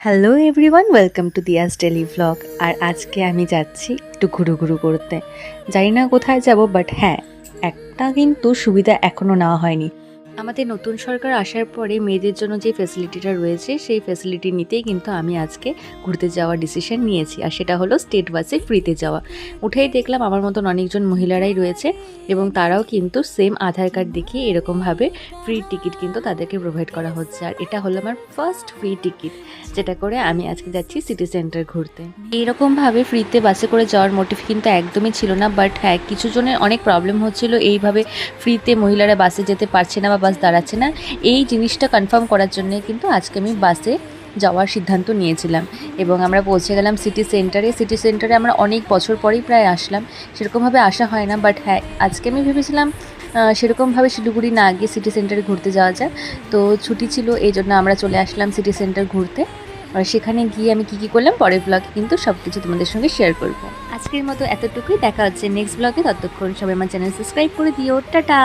Hello everyone, welcome to Diya's daily vlog. আর আজকে আমি যাচ্ছি একটু ঘুরু করতে। জানি না কোথায় যাব, বাট হ্যাঁ, একটা কিন্তু সুবিধা এখনও নেওয়া হয়নি। আমাদের নতুন সরকার আসার পরে মেয়েদের জন্য যে ফ্যাসিলিটিটা রয়েছে সেই ফ্যাসিলিটি নিতেই কিন্তু আমি আজকে ঘুরতে যাওয়ার ডিসিশন নিয়েছি। আর সেটা হলো স্টেট বাসে ফ্রিতে যাওয়া। উঠেই দেখলাম আমার মতন অনেকজন মহিলারাই রয়েছে এবং তারাও কিন্তু সেম আধার কার্ড দেখিয়ে এরকমভাবে ফ্রি টিকিট কিন্তু তাদেরকে প্রোভাইড করা হচ্ছে। আর এটা হলো আমার ফার্স্ট ফ্রি টিকিট, যেটা করে আমি আজকে যাচ্ছি সিটি সেন্টার ঘুরতে। এইরকমভাবে ফ্রিতে বাসে করে যাওয়ার মোটিভ কিন্তু একদমই ছিল না, বাট হ্যাঁ, কিছু জনের অনেক প্রবলেম হচ্ছিল এইভাবে ফ্রিতে মহিলারা বাসে যেতে পারছে না বা বাস দাঁড়াচ্ছে না। এই জিনিসটা কনফার্ম করার জন্য কিন্তু আজকে আমি বাসে যাওয়ার সিদ্ধান্ত নিয়েছিলাম এবং আমরা পৌঁছে গেলাম সিটি সেন্টারে আমরা অনেক বছর পরেই প্রায় আসলাম। সেরকমভাবে আসা হয় না, বাট হ্যাঁ, আজকে আমি ভেবেছিলাম সেরকমভাবে শিলিগুড়ি না গিয়ে সিটি সেন্টারে ঘুরতে যাওয়া যায়। তো ছুটি ছিল, এই জন্য আমরা চলে আসলাম সিটি সেন্টার ঘুরতে। আর সেখানে গিয়ে আমি কী করলাম পরের ব্লগে কিন্তু সব কিছু তোমাদের সঙ্গে শেয়ার করবো। আজকের মতো এতটুকুই, দেখা হচ্ছে নেক্সট ব্লগে। ততক্ষণ সবাই আমার চ্যানেল সাবস্ক্রাইব করে দিও। টাটা।